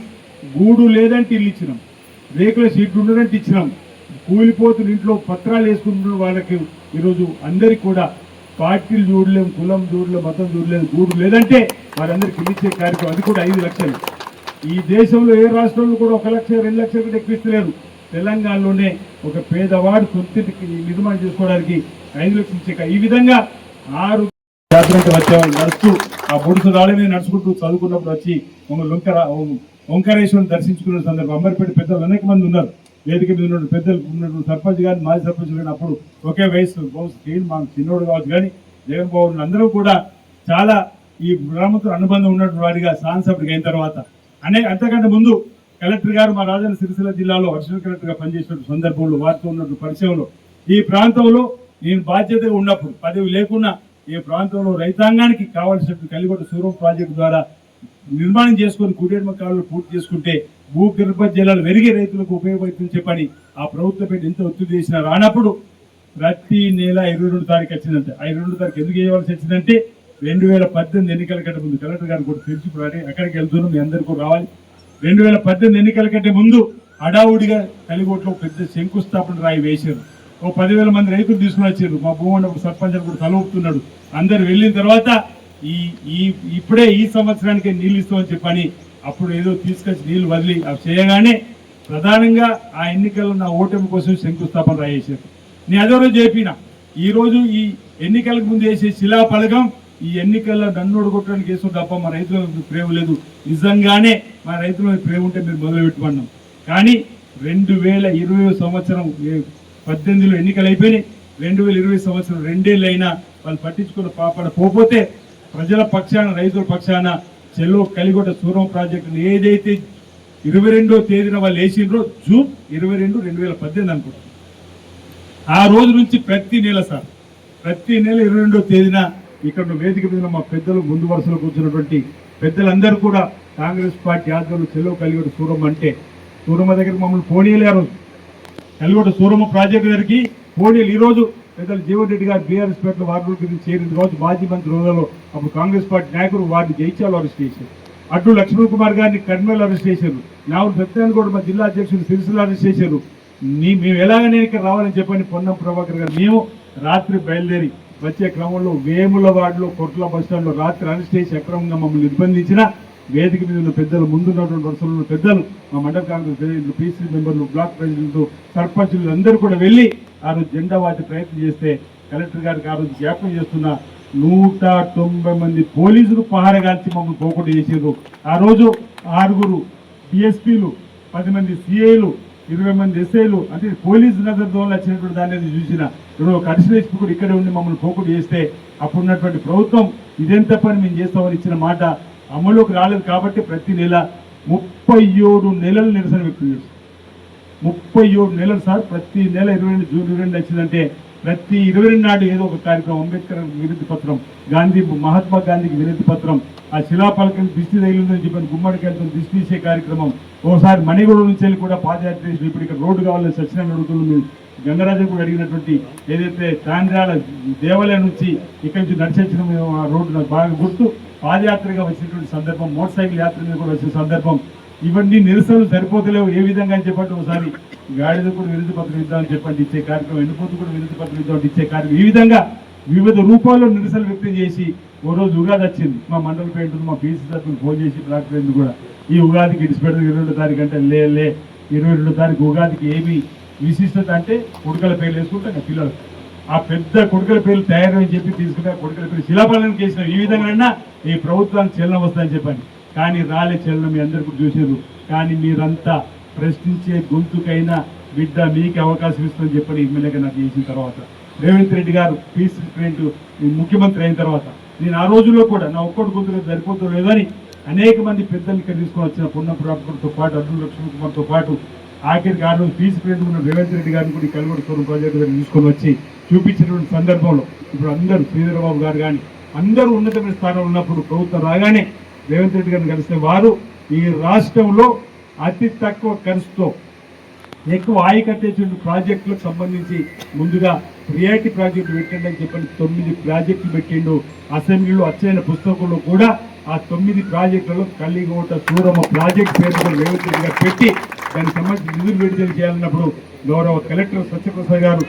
గూడు లేదంటే ఇల్లు ఇచ్చినాం, రేకుల షీట్లు ఉండదంటే ఇచ్చినాం. కూలిపోతున్న ఇంట్లో పత్రాలు వేసుకుంటున్న వాళ్ళకి ఈరోజు అందరికీ కూడా పార్టీలు చూడలేము, కులం చూడలేము, మతం చూడలేదు, గూడు లేదంటే వారందరికీ ఇల్లు ఇచ్చే కార్యక్రమం. అది కూడా 5 లక్షలు. ఈ దేశంలో ఏ రాష్ట్రంలో కూడా 1 లక్ష 2 లక్షల కంటే ఎక్కువ ఇస్తలేరు. తెలంగాణలోనే ఒక పేదవాడు సొంతింటికి నిర్మాణం చేసుకోవడానికి 5 లక్షలు ఇచ్చే. ఈ విధంగా 6 జాతరంటే వచ్చేవాళ్ళు నడుస్తూ ఆ బొడుసు రాళ్ళని నడుచుకుంటూ చదువుకున్నప్పుడు వచ్చి ఓంకారేశ్వరం దర్శించుకున్న సందర్భం. అంబర్పేట పెద్దలు అనేక మంది ఉన్నారు. వేదిక మీద ఉన్న పెద్దలు ఉన్నటువంటి సర్పంచ్ కానీ మాజీ సర్పంచ్ కానీ అప్పుడు ఒకే వయసు మా చిన్నోడు కావచ్చు. కానీ జగన్మోహన్ అందరూ కూడా చాలా ఈ గ్రామంతో అనుబంధం ఉన్నటువంటి వాడిగా సాంసభ్యుడికి అయిన తర్వాత అంతకంటే ముందు కలెక్టర్ గారు మా రాజన్న సిరిసిల్ల జిల్లాలో అడిషనల్ కలెక్టర్ గా పనిచేసిన సందర్భంలో వారితో ఉన్నటువంటి పరిచయంలో ఈ ప్రాంతంలో నేను బాధ్యతగా ఉన్నప్పుడు పదవి లేకున్నా ఈ ప్రాంతంలో రైతాంగానికి కావాల్సినటువంటి కలిగొట్ట సూరం ప్రాజెక్టు ద్వారా నిర్మాణం చేసుకుని కుటీర కాలువలు పూర్తి చేసుకుంటే భూగర్భ జలాలు పెరిగి రైతులకు ఉపయోగపడుతుందని చెప్పని ఆ ప్రభుత్వం పెట్టి ఎంత ఒత్తిడి చేసినా రానప్పుడు ప్రతి నెల 22 తారీఖు వచ్చిందంటే ఆ 22 తారీఖు ఎందుకు చేయవలసి వచ్చిందంటే 2018 ఎన్నికల కంటే ముందు కలెక్టర్ గారు కూడా తెలిసి అక్కడికి వెళ్తున్నాం, మీ అందరికీ రావాలి. 2018 ఎన్నికల కంటే ముందు హడావుడిగా కలిగొట్లో పెద్ద శంకుస్థాపన రాయి వేశారు. ఓ 10,000 మంది రైతులు తీసుకుని వచ్చారు. మా భూమండప సర్పంచ్ కూడా తలవుతున్నాడు. అందరు వెళ్ళిన తర్వాత ఇప్పుడే ఈ సంవత్సరానికి నీళ్ళు ఇస్తామని చెప్పని అప్పుడు ఏదో తీసుకొచ్చి నీళ్లు వదిలి అవి చేయగానే ప్రధానంగా ఆ ఎన్నికల్లో నా ఓటమి కోసం శంకుస్థాపన రాయేశారు. నేను అదే రోజు చెప్పిన ఈ రోజు ఈ ఎన్నికలకు ముందు వేసే శిలాఫలకం ఈ ఎన్నికల్లో నన్ను ఓడగొట్టడానికి వేసు తప్ప మా రైతుల ప్రేమ లేదు. నిజంగానే మా రైతుల ప్రేమ ఉంటే మీరు మొదలు పెట్టుకున్నాం. కానీ 2020 సంవత్సరం 18లో ఎన్నికలు అయిపోయినాయి. 2020 సంవత్సరం 2 ఏళ్ళు అయినా వాళ్ళు పట్టించుకున్న పాపడ పోతే ప్రజల పక్షాన రైతుల పక్షాన చెల్లో కలిగొట్ట సూరం ప్రాజెక్టును ఏదైతే 22వ తేదీన వాళ్ళు వేసిండ్రో జూన్ 22, 2018 అనుకుంటారు. ఆ రోజు నుంచి ప్రతి నెల 22వ తేదీన ఇక్కడ వేదిక మీద మా పెద్దలు ముందు వరుసలో కూర్చున్నటువంటి పెద్దలందరూ కూడా కాంగ్రెస్ పార్టీ ఆధ్వర్యంలో చెల్లో కలిగొట్ట సూరమ్మ అంటే సూరమ్మ దగ్గర మమ్మల్ని పోనీయలే. ఆ రోజు కలిగొట్ట సూరమ్మ ప్రాజెక్టు దగ్గరికి పోనీలు. ఈ రోజు పెద్దలు జీవన్ రెడ్డి గారు బీఆర్ఎస్ పేటలో వారి గురించి చేరింది కావచ్చు. మాజీ మంత్రి హోదాలో అప్పుడు కాంగ్రెస్ పార్టీ నాయకులు వారిని జైత్యాలు అరెస్ట్ చేశారు. అడ్డు లక్ష్మణ్ కుమార్ గారిని కర్నూలు అరెస్ట్ చేశారు. నావుడు సత్యాన్ని కూడా మా జిల్లా అధ్యక్షుడు సిరిసిల్ల అరెస్ట్ చేశారు. మేము ఎలాగనే ఇక్కడ రావాలని చెప్పని పొన్నం ప్రభాకర్ గారు మేము రాత్రి బయలుదేరి వచ్చే క్రమంలో వేములవాడలో కొట్ల బస్టాండ్లో రాత్రి అరెస్ట్ చేసి అక్రమంగా మమ్మల్ని నిర్బంధించిన వేదిక మీద ఉన్న పెద్దలు ముందున్నటువంటి వరుసలో ఉన్న పెద్దలు మా మండల కాంగ్రెస్ ప్రెసిడెంట్లు, పీసీ మెంబర్లు, బ్లాక్ ప్రెసిడెంట్లు, సర్పంచులు అందరూ కూడా వెళ్ళి ఆ రోజు జెండా వాటి ప్రయత్నం చేస్తే కలెక్టర్ గారికి ఆ రోజు జ్ఞాపకం చేస్తున్న 190 మంది పోలీసులు పహారగాల్చి మమ్మల్ని పోకుండా చేసారు. ఆ రోజు 6 డిఎస్పీలు, 10 మంది సిఐలు, 20 మంది ఎస్ఐలు, అంటే పోలీసు నగరంలో వచ్చినటువంటి దాన్ని చూసిన ఇప్పుడు ఒక అడిషనల్ ఎస్పీ కూడా ఇక్కడే ఉండి మమ్మల్ని పోకుండా చేస్తే అప్పుడు ఉన్నటువంటి ప్రభుత్వం ఇదెంత పని మేము చేస్తామని ఇచ్చిన మాట అమలులోకి రాలేదు. కాబట్టి ప్రతి నెల 37 నెలలు నిరసన వ్యక్తం చేస్తాం. 37 నెలలు సార్. ప్రతి నెల 22 జూన్ 22 వచ్చిందంటే ప్రతి 22 నాడు ఏదో ఒక కార్యక్రమం, అంబేద్కర్ వినతి పత్రం, మహాత్మా గాంధీకి వినతి పత్రం, ఆ శిలాపలకం దిష్టి తగిలిందని చెప్పని గుమ్మడికాయలతో దిష్టి తీసే కార్యక్రమం, ఓసారి మణిగూడ నుంచి వెళ్ళి కూడా పాదయాత్ర చేసి ఇప్పుడు ఇక్కడ రోడ్డు కావాలని సత్యనారాయణ అడుగుతుంది. గంగరాజు కూడా అడిగినటువంటి ఏదైతే తాండ్రాల దేవాలయం నుంచి ఇక్కడి నుంచి నడిచొచ్చిన ఆ రోడ్డు నాకు బాగా గుర్తు. పాదయాత్రగా వచ్చినటువంటి సందర్భం, మోటార్ సైకిల్ యాత్ర మీద కూడా వచ్చిన సందర్భం. ఇవన్నీ నిరసనలు సరిపోతలేవు ఏ విధంగా అని చెప్పండి. ఒకసారి గాడిద కూడా వినతి పత్రం ఇద్దామని చెప్పండి ఇచ్చే కార్యక్రమం, ఎండిపోతు కూడా వినతి పత్రం ఇద్దామని ఇచ్చే కార్యక్రమం, ఈ విధంగా వివిధ రూపాల్లో నిరసనలు వ్యక్తం చేసి ఓ రోజు ఉగాది వచ్చింది. మా మండల పేరు మా పీసీ సభ్యులు ఫోన్ చేసి రాకపోయింది కూడా ఈ ఉగాదికి ఇడిచిపెడదు 22వ తారీఖు అంటే లే 22వ తారీఖు ఉగాదికి ఏమి విశిష్టత అంటే కొడుకల పేర్లు వేసుకుంటాం కదా పిల్లలు. ఆ పెద్ద కొడుకల పేర్లు తయారని చెప్పి తీసుకుంటే కొడుకల పేరు శిలాపాలన చేసిన ఈ విధంగా ఈ ప్రభుత్వానికి చలనం వస్తుందని చెప్పండి. కానీ రాలే చలనం మీ అందరికీ చూసారు. కానీ మీరంతా ప్రశ్నించే గొంతుకైనా బిడ్డ మీకే అవకాశం ఇస్తుందని చెప్పని ఎమ్మెల్యేగా నాకు చేసిన తర్వాత రేవంత్ రెడ్డి గారు పీస్ ప్రెసిడెంట్ ముఖ్యమంత్రి అయిన తర్వాత నేను ఆ రోజుల్లో కూడా నా ఒక్కటి గొంతుగా సరిపోతూ లేదని అనేక మంది పెద్దలు ఇక్కడ తీసుకొని వచ్చిన పున్నప్రాపర్తో పాటు అర్జున్ లక్ష్మణ్ కుమార్తో పాటు ఆఖరికి ఆ రోజు పీస్ ప్రెసిడెంట్ ఉన్న రేవంత్ రెడ్డి గారిని కూడా ఈ కల్వడ ప్రాజెక్టు గారిని తీసుకొని వచ్చి చూపించినటువంటి సందర్భంలో ఇప్పుడు అందరూ శ్రీధరబాబు గారు కానీ అందరూ ఉన్నతమైన స్థానంలో ఉన్నప్పుడు ప్రభుత్వం రాగానే రేవంత్ రెడ్డి గారిని కలిస్తే వారు ఈ రాష్ట్రంలో అతి తక్కువ ఖర్చుతో ఎక్కువ ఆయకట్టేటువంటి ప్రాజెక్టులకు సంబంధించి ముందుగా ప్రియారిటీ ప్రాజెక్టు పెట్టండి అని చెప్పని 9 ప్రాజెక్టులు పెట్టిండు. అసెంబ్లీలో అచ్చైన పుస్తకంలో కూడా ఆ 9 ప్రాజెక్టులలో కల్లిగోట సూరమ్మ ప్రాజెక్ట్ పేరు రేవంత్ రెడ్డి గారు పెట్టి దానికి సంబంధించి నిధులు విడుదల చేయాలన్నప్పుడు గౌరవ కలెక్టర్ సత్యప్రసాద్ గారు,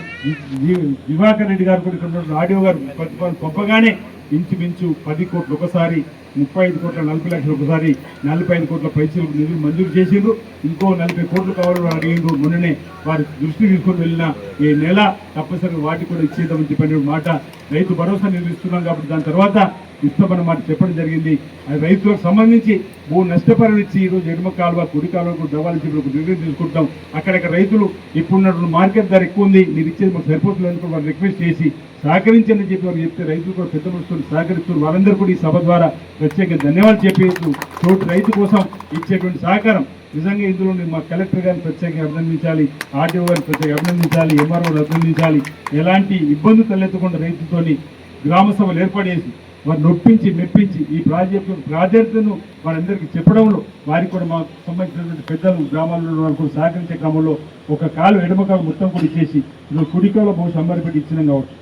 దివాకర్ రెడ్డి గారు కూడా ఆడియో గారు ప్రతిపాదన పంపగానే ఇంచుమించు 10 కోట్లు ఒకసారి, 35 కోట్ల 40 లక్షలు ఒకసారి, 45 కోట్ల పైసలకు నిధులు మంజూరు చేసిండ్రు. ఇంకో 40 కోట్లు కావాలని అడిగిండ్రు. మొన్ననే వారి దృష్టి తీసుకొని వెళ్ళిన ఈ నెల తప్పనిసరిగా వాటికి కూడా ఇచ్చేద్దామని చెప్పిన మాట. రైతు భరోసా నిధులు ఇస్తున్నాం కాబట్టి దాని తర్వాత ఇస్తామన్న మాట చెప్పడం జరిగింది. అది రైతులకు సంబంధించి నష్టపరిహారం ఇచ్చి ఈరోజు ఎడమ కాలువ కుడి కాలువకు దవాలు చెప్పి నిర్ణయం తీసుకుంటాం. అక్కడక్కడ రైతులు ఇప్పుడున్నటువంటి మార్కెట్ ధర ఎక్కువ ఉంది, మీరు ఇచ్చేది మాకు సరిపోతుంది వారు రిక్వెస్ట్ చేసి సహకరించని చెప్పి వారు చెప్తే రైతులు కూడా పెద్ద మనసుతో సహకరిస్తున్నారు. వారందరూ కూడా ఈ సభ ద్వారా ప్రత్యేక ధన్యవాదాలు చెప్పేయచ్చు. తోటి రైతు కోసం ఇచ్చేటువంటి సహకారం నిజంగా ఇందులో మా కలెక్టర్ గారిని ప్రత్యేకంగా అభినందించాలి, ఆర్టీఓ గారిని ప్రత్యేకంగా అభినందించాలి, ఎంఆర్ఓని అభినందించాలి. ఎలాంటి ఇబ్బంది తలెత్తకుండా రైతుతోని గ్రామ సభలు ఏర్పాటేసి వారు నొప్పించి మెప్పించి ఈ ప్రాజెక్టును వారందరికీ చెప్పడంలో వారికి కూడా మాకు సంబంధించినటువంటి పెద్దలు గ్రామాల్లో వాళ్ళకు సహకరించే క్రమంలో ఒక కాలు ఎడమ కాలు మొత్తం కూడా ఇచ్చేసి ఇప్పుడు కుడికాలో బహుశా అంబరిపెట్టి ఇచ్చినాం కావచ్చు.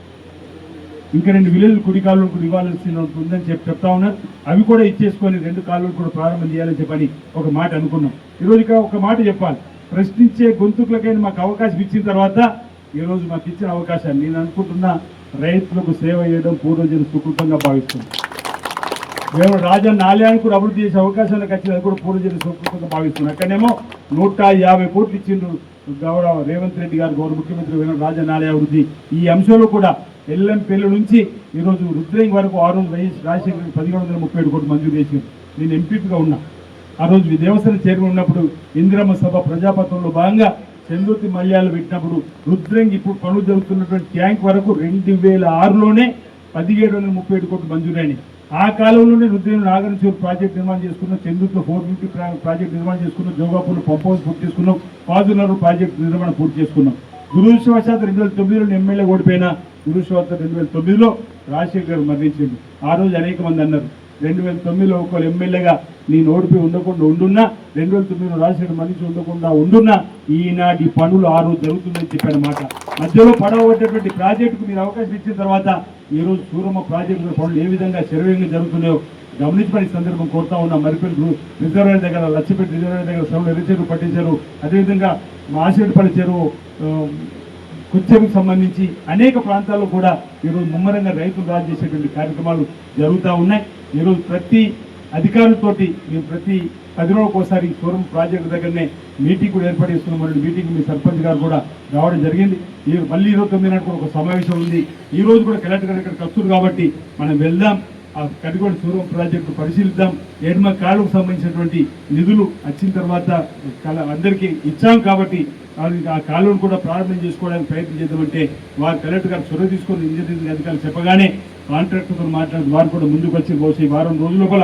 ఇంకా 2 విలేజ్ కుడి కాలువలు కూడా ఇవ్వాల్సి ఉందని చెప్తా ఉన్నారు. అవి కూడా ఇచ్చేసుకొని 2 కాలువలు కూడా ప్రారంభం చేయాలని చెప్పని ఒక మాట అనుకున్నాం. ఈరోజు ఒక మాట చెప్పాలి, ప్రశ్నించే గొంతుకులకైనా మాకు అవకాశం ఇచ్చిన తర్వాత ఈరోజు మాకు ఇచ్చిన అవకాశాన్ని నేను అనుకుంటున్నా రైతులకు సేవ చేయడం పూర్వజన సుకృతంగా భావిస్తుంది. మేము రాజన్న ఆలయానికి కూడా అభివృద్ధి చేసే అవకాశాలకు వచ్చినది కూడా పూర్వజన సుకృతంగా భావిస్తున్నాం. అక్కడేమో 150 కోట్లు ఇచ్చిండ్రు గౌరవ రేవంత్ రెడ్డి గారు, గౌరవ ముఖ్యమంత్రి రాజన్న ఆలయ అభివృద్ధి. ఈ అంశంలో కూడా ఎల్లంపల్లి నుంచి ఈరోజు రుద్రంగి వరకు ఆ రోజు రాజశేఖర్ 1737 కోట్లు మంజూరు చేసింది. నేను ఎంపీగా ఉన్నా. ఆ రోజు దేవస్థానం చైర్మన్ ఉన్నప్పుడు ఇందిరమ్మ సభ ప్రజాపత్రంలో భాగంగా చంద్రుతి మల్యాలు పెట్టినప్పుడు రుద్రంగి ఇప్పుడు పనులు జరుగుతున్నటువంటి ట్యాంక్ వరకు 2006లోనే 1737 కోట్లు మంజూరైనాయి. ఆ కాలంలోనే రుద్రంగి నాగరచూరు ప్రాజెక్ట్ నిర్మాణం చేసుకున్నాం, చంద్రుతిలో 450 ప్రాజెక్ట్ నిర్మాణం చేసుకున్నాం, జోగాపూర్లో పంప్ హౌస్ పూర్తి చేసుకున్నాం, పాజునరు ప్రాజెక్ట్ నిర్మాణం పూర్తి చేసుకున్నాం. దురదృష్టవశాత్తు 2009లో ఎమ్మెల్యే ఓడిపోయినా దురదృష్టవశాత్తు 2009లో రాజశేఖర్ గారు మరణించింది. ఆ రోజు అనేక మంది అన్నారు 2009లో ఒక ఎమ్మెల్యేగా నేను ఓడిపోయి ఉండకుండా ఉండున్నా, 2009లో రాజశేఖర్ మరణించి ఉండకుండా ఉండున్నా ఈనాటి పనులు ఆ రోజు జరుగుతుందని చెప్పిన మాట. మధ్యలో పడవబట్టేటువంటి ప్రాజెక్టుకు మీరు అవకాశం ఇచ్చిన తర్వాత ఈరోజు సూరమ్మ ప్రాజెక్టు పనులు ఏ విధంగా శరవేగంగా జరుగుతున్నాయో గమనించమని సందర్భం కోరుతా ఉన్నాం. మరిపల్లి రిజర్వాయర్ దగ్గర, లచ్చిపేట రిజర్వాయర్ దగ్గర సభలు ఎర్రచెరువు పట్టించారు. అదేవిధంగా మాసేడుపల్లి చెరువు, కుచ్చెరుకు సంబంధించి అనేక ప్రాంతాల్లో కూడా ఈరోజు ముమ్మరంగా రైతులు రాజు చేసేటువంటి కార్యక్రమాలు జరుగుతూ ఉన్నాయి. ఈరోజు ప్రతి అధికారులతోటి మేము ప్రతి 10 రోజులకు ఒకసారి సూరం ప్రాజెక్టు దగ్గరనే మీటింగ్ కూడా ఏర్పాటు చేస్తున్నాం. మరి మీటింగ్ మీ సర్పంచ్ గారు కూడా రావడం జరిగింది. మళ్ళీ 29 నాడు కూడా ఒక సమావేశం ఉంది. ఈ రోజు కూడా కలెక్టర్ గారు ఇక్కడికి వస్తున్నారు కాబట్టి మనం వెళ్దాం. ఆ కడిగొండ సూరం ప్రాజెక్టు పరిశీలిద్దాం. ఎడమ కాలువకు సంబంధించినటువంటి నిధులు వచ్చిన తర్వాత అందరికీ ఇచ్చాం కాబట్టి ఆ కాలువను కూడా ప్రారంభం చేసుకోవడానికి ప్రయత్నం చేద్దామంటే వారు కలెక్టర్ గారు చొరవ తీసుకొని ఇంజనీరింగ్ అధికారులు చెప్పగానే కాంట్రాక్టర్తో మాట్లాడి వారు కూడా ముందుకు వచ్చి బహుశా ఈ వారం రోజుల లోపల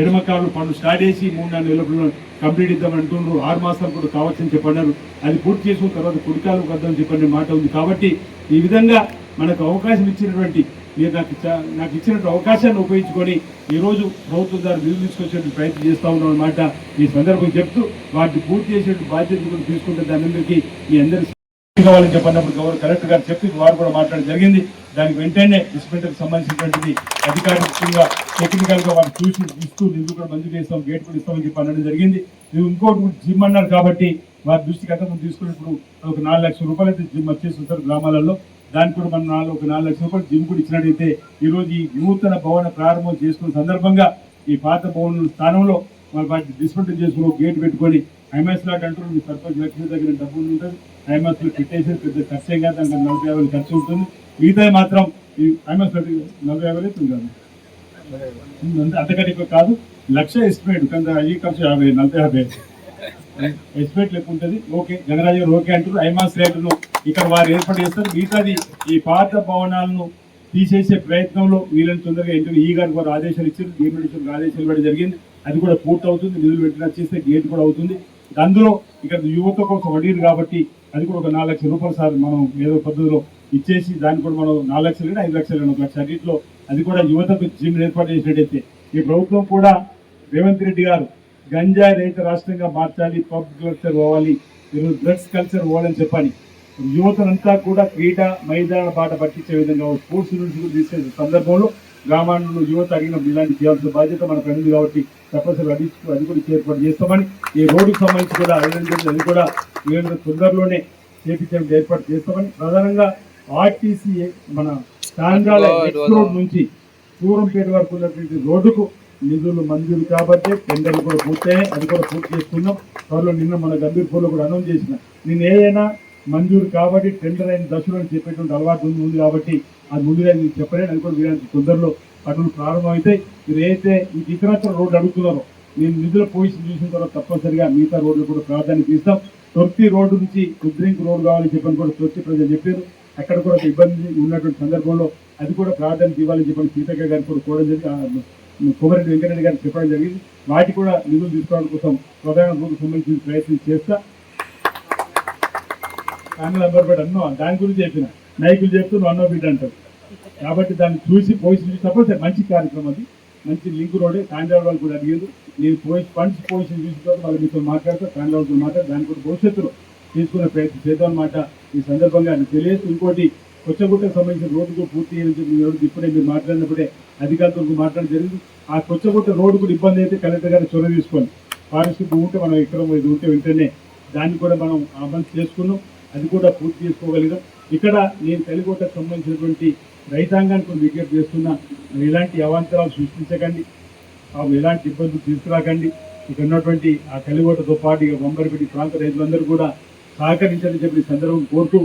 ఎడమ కాలువ పనులు స్టార్ట్ చేసి 3-4 నెలల కంప్లీట్ ఇద్దామని అంటున్నారు. 6 మాసాలు కూడా కావచ్చని చెప్పన్నారు. అది పూర్తి చేసుకున్న తర్వాత కుడి కాలువకు వద్దామని చెప్పిన మాట ఉంది. కాబట్టి ఈ విధంగా మనకు అవకాశం ఇచ్చినటువంటి మీరు నాకు ఇచ్చినటువంటి అవకాశాన్ని ఉపయోగించుకొని ఈరోజు ప్రభుత్వం ద్వారా నిధులు తీసుకొచ్చేటువంటి ప్రయత్నం చేస్తూ ఉన్నాం అన్నమాట. ఈ సందర్భం చెప్తూ వాటిని పూర్తి చేసేటువంటి బాధ్యత కూడా తీసుకుంటే దాని అందరికీ మీ అందరికీ కావాలని చెప్పినప్పుడు గౌరవ కలెక్టర్ గారు చెప్పి వారు కూడా మాట్లాడడం జరిగింది. దానికి వెంటనే డిస్పెంటర్కి సంబంధించినటువంటిది అధికారికంగా టెక్నికల్గా వారు చూసి ఇస్తూ నిధులు కూడా మంజూరు చేస్తాం, గేట్ కూడా ఇస్తామని చెప్పి అనడం జరిగింది. ఇది ఇంకోటి జిమ్ అన్నారు కాబట్టి వారి దృష్టికి అంతా మనం తీసుకున్నప్పుడు ఒక 4 లక్షల రూపాయలు అయితే జిమ్ వచ్చేస్తుంటారు గ్రామాలలో. దానికి కూడా మనం ఒక 4 లక్షల రూపాయలు జిమ్ కూడా ఇచ్చినట్టయితే ఈరోజు ఈ నూతన భవన ప్రారంభం చేసుకున్న సందర్భంగా ఈ పాత భవన స్థానంలో మన వాటిని డిస్పెంటర్ చేసుకుని ఒక గేట్ పెట్టుకొని ఐమాస్ లాట్ అంటారు. మీ సర్పంచ్ లక్ష్మి దగ్గర డబ్బులు ఉంటుంది, ఐమాస్లో పెట్టేసి పెద్ద ఖర్చు ఏం కాదు, దానికి 40-50 ఖర్చు ఉంటుంది. మిగతా మాత్రం ఈ ఐమాస్ 40-50 కాదు, అంతకంటే ఎక్కువ కాదు. 1,00,000 ఎస్టిమేట్ కానీ ఈ ఖర్చు 40-50 ఎస్టిమేట్ లెక్క ఉంటుంది. ఓకే గణరాజు గారు ఓకే అంటారు. ఐమాస్ రేటును ఇక్కడ వారు ఏర్పాటు చేస్తారు. మిగతాది ఈ పాత భవనాలను తీసేసే ప్రయత్నంలో వీళ్ళని తొందరగా ఏంటంటే ఈ గారికి వారు ఆదేశాలు ఇచ్చారు, డిఎండిషన్ ఆదేశాలు ఇవ్వడం జరిగింది. అది కూడా పూర్తి అవుతుంది. నిధులు పెట్టిన చేస్తే గేట్ కూడా అవుతుంది. అందులో ఇక్కడ యువత కోసం అడిగారు కాబట్టి అది కూడా ఒక 4 లక్షల రూపాయలు సార్ మనం ఏదో పద్ధతిలో ఇచ్చేసి దాన్ని కూడా మనం 4 లక్షలు 5 లక్షలు 1 లక్ష అన్నింటిలో అది కూడా యువతకు జిమ్ ఏర్పాటు చేసినట్టయితే ఈ ప్రభుత్వం కూడా రేవంత్ రెడ్డి గారు గంజాయి రహిత రాష్ట్రంగా మార్చాలి, పబ్ కల్చర్ పోవాలి, ఈరోజు డ్రగ్స్ కల్చర్ పోవాలని చెప్పని యువతనంతా కూడా క్రీడ మైదాన బాట పట్టించే విధంగా స్పోర్ట్స్ నుంచి కూడా తీసుకెళ్లే సందర్భంలో గ్రామాల్లో యువత అడిగిన ఇలాంటి చేయాల్సిన బాధ్యత మనకు ఉంది కాబట్టి తప్పనిసరి అది కూడా ఏర్పాటు చేస్తామని ఈ రోడ్డుకు సంబంధించి కూడా అది కూడా తొందరలోనే చేపించడం ఏర్పాటు చేస్తామని ప్రధానంగా ఆర్టీసీ మన తాండ్రాల రోడ్ నుంచి సూరంపేట వరకు ఉన్నటువంటి రోడ్డుకు నిధులు మంజూరు కాబట్టి టెండర్లు కూడా పూర్తయ్యాయి. అది కూడా పూర్తి చేసుకున్నాం. త్వరలో నిన్న మన గంభీర్పూర్లో కూడా అనౌన్స్ చేసిన నేను ఏదైనా మంజూరు కాబట్టి టెండర్ అయిన దశలో చెప్పేటువంటి అలవాటు ఉంది కాబట్టి అది ముందుగా నేను చెప్పలేను. అది కూడా వీళ్ళకి తొందరలో పనులు ప్రారంభమైతే మీరు ఏదైతే ఈ ఇతరత్ర రోడ్లు అడుగుతున్నారో నేను నిధుల పొజిషన్ చూసిన తర్వాత తప్పనిసరిగా మిగతా రోడ్లు కూడా ప్రాధాన్యత ఇస్తాం. తొర్తి రోడ్డు నుంచి కుద్రింక్ రోడ్డు కావాలని చెప్పని కూడా తొర్తి ప్రజలు చెప్పారు. అక్కడ కూడా ఇబ్బంది ఉన్నటువంటి సందర్భంలో అది కూడా ప్రాధాన్యత ఇవ్వాలని చెప్పని సీతక్క గారికి కూడా కోవడం జరిగింది, కోమరెడ్డి వెంకటరెడ్డి గారికి చెప్పడం జరిగింది. వాటి కూడా నిధులు తీసుకోవడం కోసం ప్రధాన రోడ్డు సంబంధించిన ప్రయత్నం చేస్తా. కాంగ్రెస్ అంబర్పేట అన్నో దాని గురించి చెప్పిన నాయకులు చెప్తూ నువ్వు అన్నో బిడ్డ అంటారు కాబట్టి దాన్ని చూసి పొజిషన్ తప్పనిసరి మంచి కార్యక్రమం, అది మంచి లింక్ రోడే. కాంగ్రెస్ వాళ్ళు కూడా అడిగేది నేను ఫండ్స్ పొజిషన్ చూసిన తర్వాత వాళ్ళు మీతో మాట్లాడతా కాంగ్రెస్ వాళ్ళతో మాట్లాడి దాన్ని కూడా భవిష్యత్తులో తీసుకునే ప్రయత్నం చేద్దాం అన్నమాట. ఈ సందర్భంగా తెలియదు. ఇంకోటి కొచ్చగుట్టకు సంబంధించిన రోడ్డు పూర్తి ఇప్పుడే మీరు మాట్లాడినప్పుడే అధికారులతో మాట్లాడడం జరిగింది. ఆ కొచ్చగుట్ట రోడ్డు కూడా ఇబ్బంది అయితే కలెక్టర్ గారు చొరవ తీసుకొని ఫారెస్ట్ ఉంటే మనం ఇక్కడ ఇది ఉంటే వెంటనే దాన్ని కూడా మనం అమలు చేసుకున్నాం. అది కూడా పూర్తి చేసుకోగలిగాం. ఇక్కడ నేను కలిగొట్టకు సంబంధించినటువంటి రైతాంగానికి కొన్ని విజ్ఞప్తి చేస్తున్నా, ఎలాంటి అవాంతరాలు సృష్టించకండి, ఎలాంటి ఇబ్బందులు తీసుకురాకండి. ఇక్కడ ఉన్నటువంటి ఆ కలిగొట్టతో పాటు ఇక బొంబరిపెట్టి ప్రాంత రైతులందరూ కూడా సహకరించాలని చెప్పి సందర్భం కోరుతూ